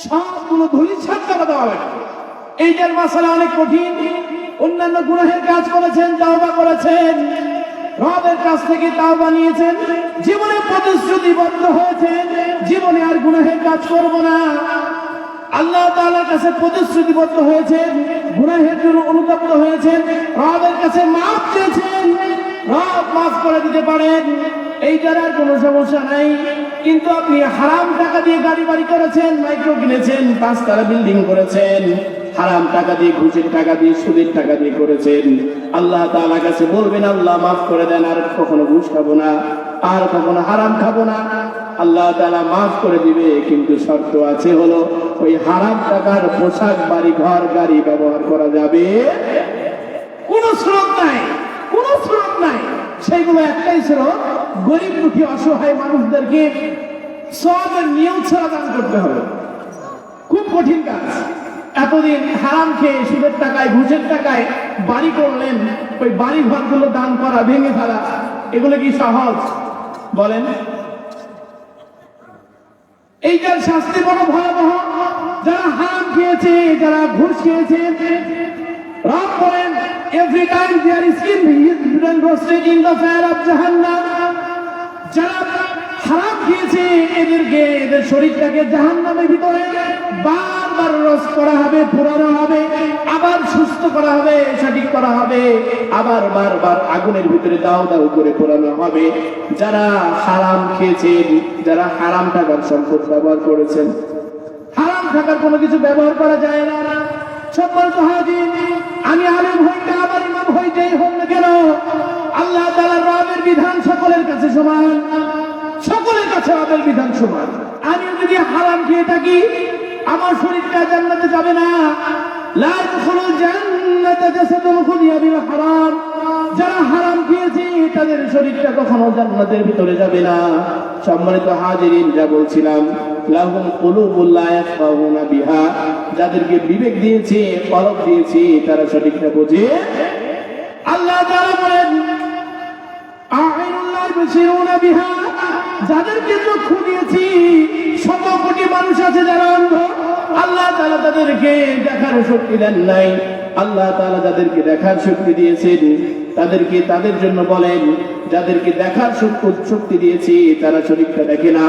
সবগুলো ধূলিসাৎ করে দেওয়া হবে। এইটার মাসালা অনেক কঠিন। অন্যান্য গুনাহের কাজ করেছেন, তাওবা করেছেন, রবের কাছ থেকে তাওবা নিয়েছেন, জীবনে প্রতিশ্রুতিবদ্ধ হয়েছেন জীবনে আর গুনাহের কাজ করব না, আল্লাহ তাআলার কাছে প্রতিশ্রুতিবদ্ধ হয়েছেন, গুনাহের জন্য অনুতপ্ত হয়েছেন, রবের কাছে মাফ চেয়েছেন, রব মাফ করে দিতে পারেন, এইটার আর কোনো সমস্যা নাই। কিন্তু আপনি হারাম টাকা দিয়ে গাড়ি বাড়ি করেছেন, মাইক্রো কিনেছেন, 5 তলা বিল্ডিং করেছেন, হারাম টাকা দিয়ে, ঘুষের টাকা দিয়ে, সুদের টাকা দিয়ে করেছেন, আল্লাহ তাআলার কাছে বলবেন আল্লাহ মাফ করে দেন, আর কখনো ঘুষ খাবো না, আর কখনো হারাম খাবো না। আল্লাহ তাআলা মাফ করে দিবে, কিন্তু শর্ত আছে, হলো ওই হারাম টাকার পোশাক, বাড়ি, ঘর, গাড়ি ব্যবহার করা যাবে কোনো স্রোত নাই, কোনো স্রোত নাই। সেইগুলো একটাই স্রোত, গরিব দুঃখী অসহায় মানুষদেরকে সওয়াবের নিয়ত ছাড়া দান করতে হবে। খুব কঠিন কাজ। এতদিন হারাম খেয়ে সুদের টাকায়, ঘুষের টাকায় বাড়ি করলেন, ওই বাড়ি ঘরগুলো দান করা, ভেঙে ফেলা, এগুলো কি সহজ? বলেন। এইটার শাস্তি বড় ভয়াবহ। যারা হারাম খেয়েছে, যারা ঘুষ খেয়েছে, রব বলেন every time their skin is roasted in the fire of Jahannam. যারা হারাম খেয়েছে এদেরকে, এদের শরীরটাকে জাহান্নামের ভিতরে বারবার রোস্ট করা হবে, পোড়ানো হবে, আবার সুস্থ করা হবে, সঠিক করা হবে, আবার বারবার আগুনের ভিতরে দাও দাও করে পোড়ানো হবে। যারা হারাম খেয়েছেন, যারা হারাম টাকার সম্পদ ব্যবহার করেছেন, হারাম টাকার কোনো কিছু ব্যবহার করা যায় না। সম্মানিত হাজির, আমি আলেম হইতে আবার ইমাম হইতেই হোক না কেন, আল্লাহ তাআলার রবের বিধান সকলের কাছে সমান, সকলের কাছে রবের বিধান সমান। আমি যদি হারাম খেয়ে থাকি, আমার শরীরটা জান্নাতে যাবে না। লা ইয়াদখুলুল জান্নাতা জাসাদুন খুলিয়া বিল হারাম। যারা হারাম খেয়েছে তাদের শরীরটা কখনো জান্নাতের ভিতরে যাবে না। সম্মানিত হাজিরিন, যা বলছিলাম, লাহুম কুলুবুল লা ইয়াফকাহুনা বিহা, যাদেরকে বিবেক দিয়েছে, কলব দিয়েছে, তারা সঠিকটা বোঝে। আল্লাহ তাআলা বলেন আ'ইনুল লা ইবসিরুনা বিহা, যাদেরকে চক্ষু দিয়েছি, 100 কোটি মানুষ আছে যারা অন্ধ, আল্লাহ তাআলা তাদেরকে দেখার শক্তি দেন নাই। আল্লাহ তাআলা যাদেরকে দেখার শক্তি দিয়েছেন তাদেরকে, তাদের জন্য বলেন, যাদেরকে দেখার শক্তি দিয়েছি তারা শরীরটা দেখে না।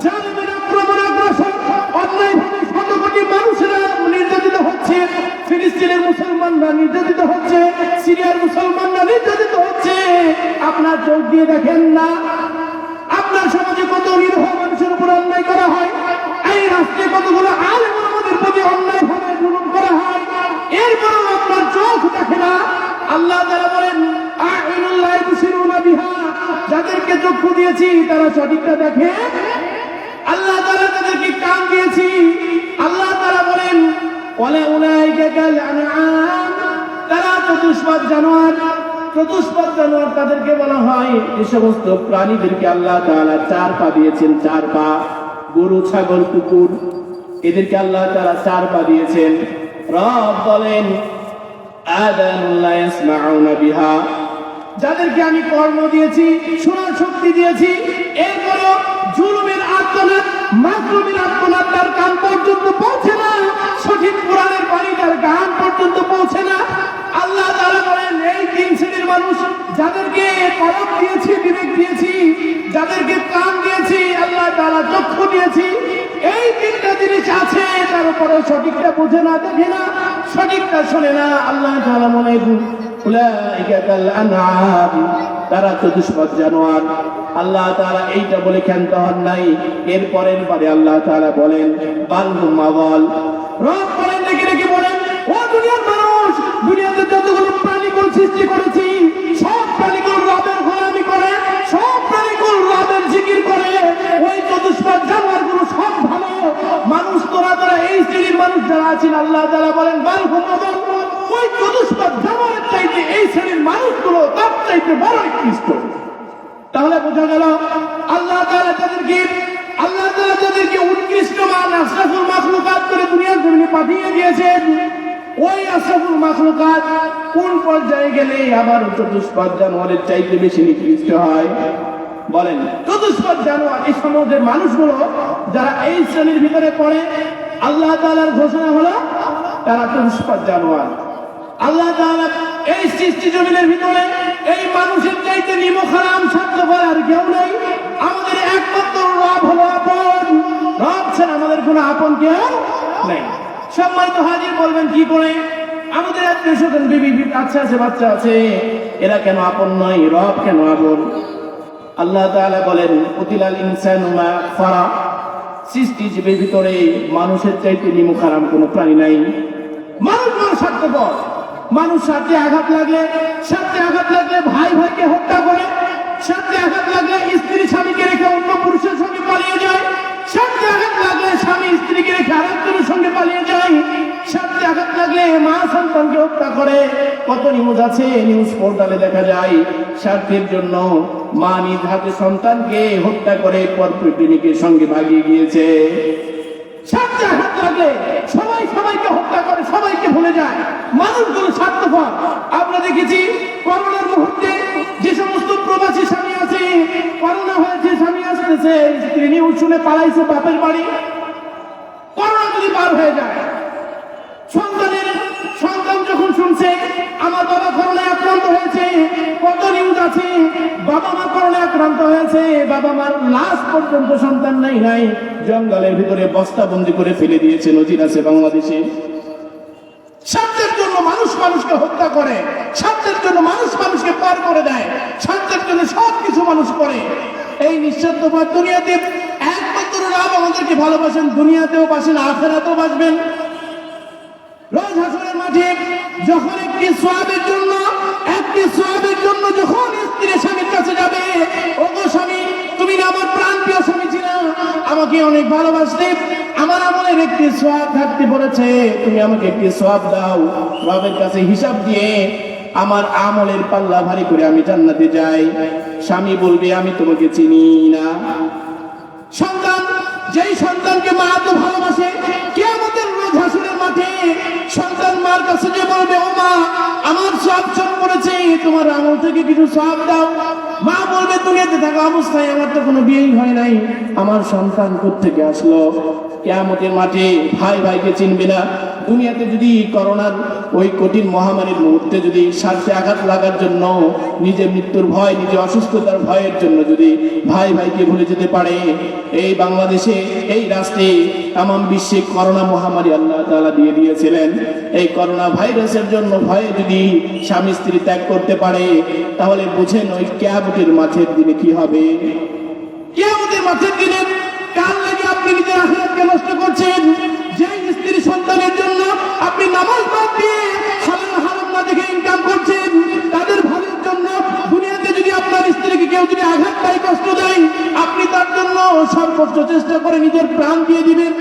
জালিমের আক্রমণ, আগ্রাসন, অন্যায়ভাবে 100 কোটি মানুষেরা নির্যাতিত হচ্ছে, ফিলিস্তিনের মুসলমানরা নির্যাতিত হচ্ছে, সিরিয়ার মুসলমানরা নির্যাতিত হচ্ছে, আপনার চোখ দিয়ে দেখেন না। আপনার সমাজে কত নিরীহ মানুষের উপর অন্যায় করা হয়, এই রাষ্ট্রে কতগুলো আলেম ওলামাদের প্রতি অন্যায়ভাবে জুলুম করা হয়, এরপরও আপনার চোখ দেখে না। আল্লাহ তাআলা বলেন আ'ইনুল লা ইবসিরুনা বিহা, যাদেরকে চক্ষু দিয়েছি তারা সঠিকটা দেখে। আল্লাহ তাআলা তাদেরকে কান দিয়েছি। আল্লাহ তাআলা বলেন ওয়ালা উলাইকা কাল আনআম, তারা চতুষ্পদ জানোয়ার। চতুষ্পদ জানোয়ার তাদেরকে বলা হয়, যে সমস্ত প্রাণীদেরকে আল্লাহ তাআলা 4 পা দিয়েছেন, 4 পা, গরু, ছাগল, কুকুর, এদেরকে আল্লাহ তাআলা 4 পা দিয়েছেন। রব বলেন আযানুল লা ইয়াসমাউনা বিহা, যাদেরকে আমি কর্ণ দিয়েছি, শোনার শক্তি দিয়েছি, এরপরও জুলুমের আত্মনাদ, মাকরুমের আত্মনাদ তার কান পর্যন্ত পৌঁছে না, সঠিক কোরআনের বাণী তার গান পর্যন্ত পৌঁছে না। আল্লাহ তাআলা বলেন এই 3 শ্রেণীর মানুষ, যাদেরকে কলব দিয়েছি, বিবেক দিয়েছি, যাদেরকে কান দিয়েছি, আল্লাহ তাআলা চক্ষু দিয়েছি, এই 3টা জিনিস আছে, তার উপরেও সঠিকটা বোঝে না, দেখে না, সঠিকটা শোনে না। আল্লাহ তাআলা মনে উলাইকা কাল আনআম, তারা চতুষ্পদ জানোয়ার। আল্লাহ তাআলা এইটা বলে ক্ষান্ত হন নাই, এরপরের বারে আল্লাহ তাআলা বলেন বাল হুম আযাল। রব বলেন, দেখে বলেন, ও দুনিয়ার মানুষ, দুনিয়াতে যতগুলো প্রাণীকুল সৃষ্টি করেছি, সব প্রাণীকুল রবের গোলামি করে, সব প্রাণীকুল রবের জিকির করে, ওই চতুষ্পদ জানোয়ারগুলো সব ভালো মানুষ। তোরা এই শ্রেণীর মানুষ যারা আছেন, আল্লাহ তাআলা বলেন বাল হুম আযাল, ওই চতুষ্পদ জানোয়ারের চাইতে এই শ্রেণীর মানুষগুলো তার চাইতে বড় নিকৃষ্ট। তাহলে বোঝা গেল আল্লাহ তাআলা যাদেরকে উৎকৃষ্ট মান, আশরাফুল মাখলুকাত করে দুনিয়ার জমিনে পাঠিয়ে দিয়েছেন, ওই আশরাফুল মাখলুকাত কোন পর্যায়ে গেলে আবার চতুষ্পদ জানোয়ারের চাইতে বেশি নিকৃষ্ট হয়? বলেন। চতুষ্পদ জানোয়ার, এই সমাজের মানুষগুলো যারা এই শ্রেণীর ভিতরে পড়ে, আল্লাহ তাআলার ঘোষণা হলো তারা নিষ্পাপ জানোয়ার। আল্লাহ তাআলা এই সৃষ্টি জমিনের ভিতরে এই মানুষের চাইতে নিমখারাম স্বার্থপর আর কেউ নেই। আমাদের একমাত্র রব হলো আপন। রব ছাড়া আমাদের কোনো আপন কেউ নেই। সম্মানিত হাজির, বলবেন কি করে আমাদের আত্মীয় স্বজন বিবি বাচ্চা আছে, বাচ্চা আছে, এরা কেন আপন নয়, রব কেন আপন? আল্লাহ তাআলা বলেন কুতিলাল ইনসানু মা ফারা, সৃষ্টি জীবের ভিতরে মানুষের চাইতে নিমখারাম কোনো প্রাণী নাই। মানুষ বড় স্বার্থপর। মানুষ স্বার্থে আঘাত লাগলে ভাই ভাইকে হত্যা করে, স্বার্থে আঘাত লাগলে স্ত্রী স্বামীকে রেখে অন্য পুরুষের সঙ্গে পালিয়ে যায়, স্বার্থে আঘাত লাগলে স্বামী স্ত্রীকে রেখে আরেকজনের সঙ্গে পালিয়ে যায়, স্বার্থে আঘাত লাগলে মা সন্তানকে হত্যা করে। কত নিউজ আছে, নিউজ পোর্টালে দেখা যায় স্বার্থের জন্য মা নিজ হাতে সন্তানকে হত্যা করে পরপ্রেমিকের সঙ্গে ভাগিয়ে গিয়েছে। স্বার্থে আঘাত লাগলে সবাই সবাইকে হত্যা করে, সবাইকে ভুলে যায়। মানুষগুলো স্বার্থপর। আমরা দেখেছি করোনার মুহূর্তে যে সমস্ত প্রবাসী স্বামী আছে, করোনা হয়েছে, স্বামী আসতেছে, স্ত্রী নিউজ শুনে পালাইছে বাপের বাড়ি। করোনা যদি পার হয়ে যায়, সন্তান যখন শুনছে আমার বাবা করোনায় আক্রান্ত হয়েছে, কত নিউজ আছে বাবা মা করোনায় আক্রান্ত হয়েছে, বাবা মার লাশ পর্যন্ত সন্তান নাই, জঙ্গলের ভিতরে বস্তাবন্দি করে ফেলে দিয়েছে, নজির আছে বাংলাদেশে। স্বার্থের জন্য মানুষ মানুষকে হত্যা করে, স্বার্থের জন্য মানুষ মানুষকে পার করে দেয়, স্বার্থের জন্য সবকিছু মানুষ করে। এই নিঃস্বার্থপর দুনিয়াতে একমাত্র রব আমাদেরকে ভালোবাসেন, দুনিয়াতেও বাসেন, আখিরাতেও বাসবেন। রোজ হাসরের মাঠে যখন একটি সওয়াবের জন্য যখন স্ত্রী স্বামীর কাছে যাবে, ওগো স্বামী, তুমি না আমার প্রাণ প্রিয় স্বামী ছিল, আমাকে অনেক ভালোবাসতে, আমার আমলের একটি সওয়াব থাকতে পড়েছে, তুমি আমাকে একটি সওয়াব দাও। রবের কাছে হিসাব দিয়ে আমার আমলের পাল্লা ভারী করে আমি জান্নাতে যাই। স্বামী বলবে আমি তোমাকে চিনি না। যেই সন্তানকে মা এত ভালোবাসে, কিয়ামতের রোজ হাসরের মাঠে সন্তান মার কাছে যে বলবে, ও মা, আমার সওয়াব চোখ পড়েছে, তোমার আমল থেকে কিছু সওয়াব দাও। মা বলবে, দুনিয়াতে থাকা অবস্থায় আমার তো কোনো বিয়েই হয় নাই, আমার সন্তান কোত্থেকে আসলো? কিয়ামতের মাঠে ভাই ভাইকে চিনবে না। দুনিয়াতে যদি করোনার ওই কঠিন মহামারীর মুহূর্তে যদি স্বার্থে আঘাত লাগার জন্য, নিজে মৃত্যুর ভয়, নিজে অসুস্থতার ভয়ের জন্য যদি ভাই ভাইকে ভুলে যেতে পারে, এই বাংলাদেশে, এই রাষ্ট্রে, তামাম বিশ্বে করোনা মহামারী আল্লাহ তাআলা দিয়ে দিয়েছিলেন। এই করোনা ভাইরাসের জন্য ভয়ে যদি স্বামী স্ত্রী ত্যাগ করতে পারে, তাহলে বুঝেন ওই কিয়ামতের মাঠের দিনে কি হবে। কিয়ামতের মাঠের দিনে কাল লাগে আপনি নিজের আখিরাতকে নষ্ট করছেন। যে স্ত্রী সন্তানের জন্য আপনি নামাজ বাদ দিয়ে হালাল হারাম না দেখে ইনকাম করছেন, তাদের ভালোর জন্য দুনিয়াতে যদি আপনার স্ত্রীকে কেউ যদি আঘাত দেয়, কষ্ট দেয়, আপনি তার জন্য সর্বোচ্চ চেষ্টা করে নিজের প্রাণ দিয়ে দিবেন।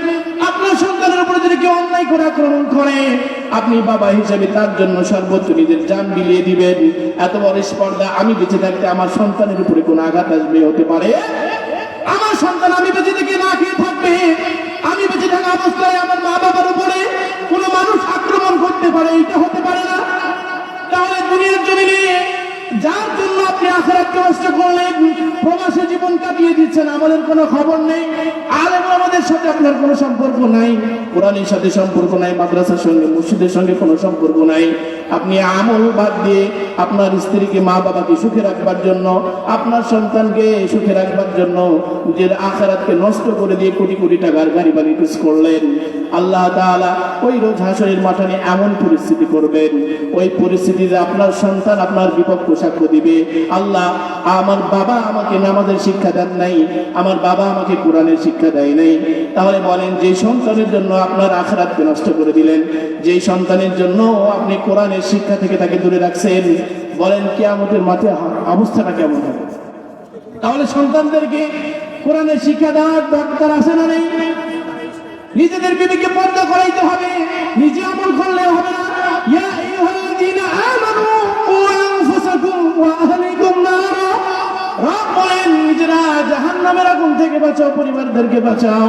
আপনার সন্তানের উপরে যদি কেউ অন্যায় করে আক্রমণ করে, আপনি বাবা হিসেবে তার জন্য সর্বোচ্চ নিজের জান বিলিয়ে দিবেন। এত বড় স্পর্ধা, আমি বেঁচে থাকতে আমার সন্তানের উপরে কোনো আঘাত আসবে, হতে পারে? আমার সন্তান আমি বেঁচে থেকে না খেয়ে থাকবে, আমি বেঁচে থাকা অবস্থায় আমার মা বাবার উপরে কোনো মানুষ আক্রমণ করতে পারে, এটা হতে পারে না। তাহলে দুনিয়ার জমিনে যার জন্য আপনি আখিরাতকে নষ্ট করলেন, প্রবাসী জীবন কাটিয়ে দিচ্ছেন, আমাদের কোনো খবর নেই, আলেম আমাদের সাথে আপনার কোনো সম্পর্ক নাই, কোরআনের সাথে সম্পর্ক নাই, মাদ্রাসার সঙ্গে মসজিদের সঙ্গে কোনো সম্পর্ক নাই। আপনি আমল বাদ দিয়ে আপনার স্ত্রীকে, মা বাবাকে সুখে রাখবার জন্য, আপনার সন্তানকে সুখে রাখবার জন্য নিজের আখিরাতকে নষ্ট করে দিয়ে কোটি কোটি টাকার গাড়ি বাড়ি ইউজ করলেন। আল্লাহ তাআলা ওই রোজ হাসরের মাঠে এমন পরিস্থিতি করবেন, ওই পরিস্থিতিতে আপনার সন্তান আপনার বিপক্ষ সাক্ষ্য দিবে, আল্লাহ, আমার বাবা আমাকে নামাজের শিক্ষা দেন নাই, আমার বাবা আমাকে কোরআনের শিক্ষা দেয় নাই। তাহলে বলেন, যে সন্তানের জন্য আপনার আখিরাতকে নষ্ট করে দিলেন, যে সন্তানের জন্য আপনি কোরআনের শিক্ষা থেকে তাকে দূরে রাখছেন, বলেন কিয়ামতের মাঠে অবস্থাটা কেমন হবে? তাহলে সন্তানদেরকে কোরআনের শিক্ষা দেওয়ার দরকার আছে না নেই? নিজেদের বিবিকে পর্দা করাইতে হবে, নিজে আমল করলে হবে না। ইয়া আইয়ুহাল্লাযীনা আমানু কু আনফুসাকুম ওয়া আহলিকুম নারা, রব বলেন নিজেরা জাহান্নামের আগুন থেকে বাঁচাও, পরিবারদেরকে বাঁচাও।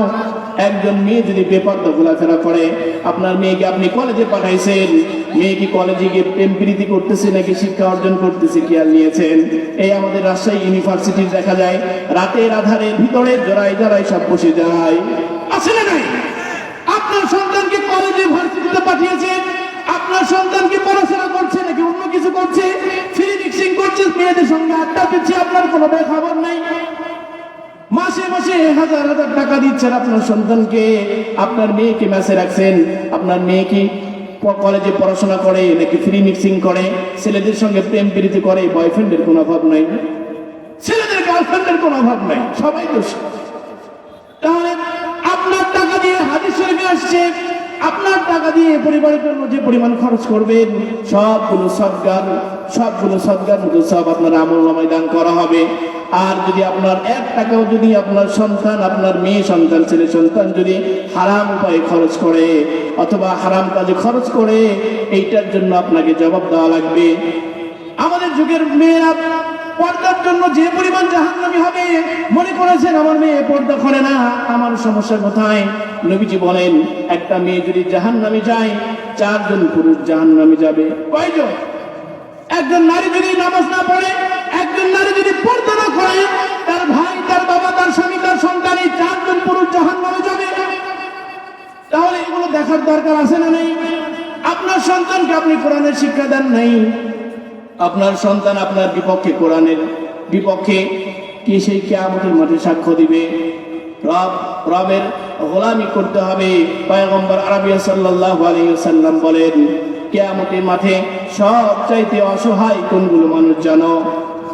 একজন মেয়ে যদি বেপর্দা ঘোরাফেরা করে, আপনার মেয়েকে আপনি কলেজে পাঠাইছেন, মেয়ে কি কলেজে গিয়ে প্রেম প্রীতি করতেছে নাকি শিক্ষা অর্জন করতেছে, খেয়াল নিয়েছেন? এই আমাদের রাজশাহী ইউনিভার্সিটির দেখা যায় রাতের আধারে ভিতরে জড়াই জড়াই সব বসে যায়, আছে না নাই? আপনার করেছে? আপনার সন্তান কি পড়াশোনা করছে নাকি অন্য কিছু করছে? ফ্রি মিক্সিং করছে, মেয়েদের সঙ্গে আড্ডা দিচ্ছে, আপনার কোনো খবর নাই। মাসে মাসে হাজার হাজার টাকা দিচ্ছেন আপনার সন্তানকে। আপনার মেয়েকে মেসে রাখছেন। আপনার মেয়ে কি কলেজে পড়াশোনা করে নাকি ফ্রি মিক্সিং করে? ছেলেদের সঙ্গে প্রেম প্রীতি করে, বয়ফ্রেন্ডের কোনো অভাব নাই, ছেলেদের গার্লফ্রেন্ডের কোনো অভাব নাই, সবাই দোষী। তাহলে আপনার টাকা দিয়ে হাদিস শরীফে আসছে, আপনার টাকা দিয়ে পরিবারের জন্য যে পরিমাণ খরচ করবেন সবগুলো সদকার মতো সব আপনার আমলনামায় দান করা হবে। আর যদি আপনার 1 টাকাও যদি আপনার সন্তান, আপনার মেয়ে সন্তান, ছেলে সন্তান যদি হারাম উপায়ে খরচ করে অথবা হারাম কাজে খরচ করে, এইটার জন্য আপনাকে জবাব দেওয়া লাগবে। আমাদের যুগের মেয়েরা পর্দার জন্য যে পরিমাণ জাহান্নামী হবে, মনে করেছেন আমার মেয়ে পর্দা করে না, আমার সমস্যা কোথায়? নবীজি বলেন, একটা মেয়ে যদি জাহান্নামে যায়, 4 জন পুরুষ জাহান্নামে যাবে। কয়জন? একজন নারী যদি নামাজ না পড়ে, একজন নারী যদি পর্দা না করে, তার ভাই, তার বাবা, তার স্বামী, তার সন্তান, এই 4 জন পুরুষ জাহান্নামে যাবে। তাহলে এগুলো দেখার দরকার আছে না নেই? আপনার সন্তানকে আপনি কোরআনের শিক্ষা দেন নাই, আপনার সন্তান আপনার বিপক্ষে, কোরআনের বিপক্ষে, কি সেই কিয়ামতের মাঠে সাক্ষ্য দিবে? রবের গোলামি করতে হবে। পয়গম্বর আরবী সাল্লাল্লাহু আলাইহি ওয়াসাল্লাম বলেন, কিয়ামতের মাঠে সবচাইতে অসহায় কোনগুলো মানুষ জানো?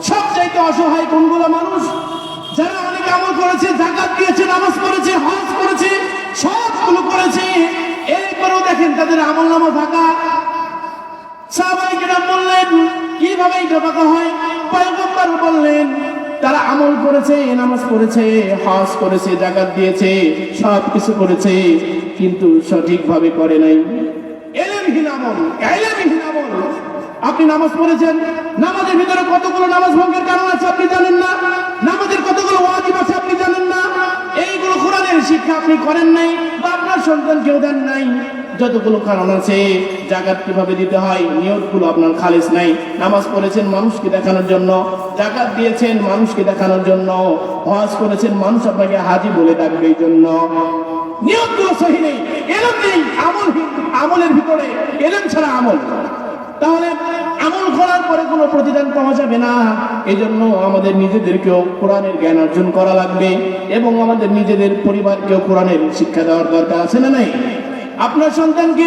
সবচাইতে অসহায় কোনগুলো মানুষ? যারা অনেক আমল করেছে, যাকাত দিয়েছে, নামাজ পড়েছে, হজ করেছে, সবগুলো করেছে, এরপরেও দেখেন তাদের আমলনামা ফাঁকা। সাহাবায়ে কেরাম বললেন, কিভাবে এটা ফাঁকা হয়? পয়গম্বর বললেন, তারা আমল করেছে, নামাজ পড়েছে, হজ করেছে, যাকাত দিয়েছে, সব কিছু করেছে, কিন্তু সঠিকভাবে করে নাই। ইলমহীন আমল। আপনি নামাজ পড়েছেন, নামাজের ভিতরে কতগুলো নামাজ ভঙ্গের কারণ আছে আপনি জানেন না? নামাজের কতগুলো ওয়াজিব আছে আপনি জানেন না? এইগুলো কোরআনের শিক্ষা আপনি করেন নাই, বা আপনার সন্তানকেও দেন নাই। যতগুলো কারণ আছে, যাকাত কিভাবে দিতে হয়, নিয়তগুলো আপনার খালেস নাই। নামাজ পড়েছেন মানুষকে দেখানোর জন্য, যাকাত দিয়েছেন মানুষকে দেখানোর জন্য, হজ করেছেন মানুষ আপনাকে হাজি বলে ডাকবে এই জন্য। নিয়তগুলো সহি নেই, এলম নেই, আমলের ভিতরে এলম ছাড়া আমল। তাহলে আমল করার পরে কোনো প্রতিদান পাওয়া যাবে না। এই জন্য আমাদের নিজেদেরকেও কোরআনের জ্ঞান অর্জন করা লাগবে এবং আমাদের নিজেদের পরিবারকেও কোরআনের শিক্ষা দেওয়ার দরকার আছে না নাই? আপনার সন্তানকে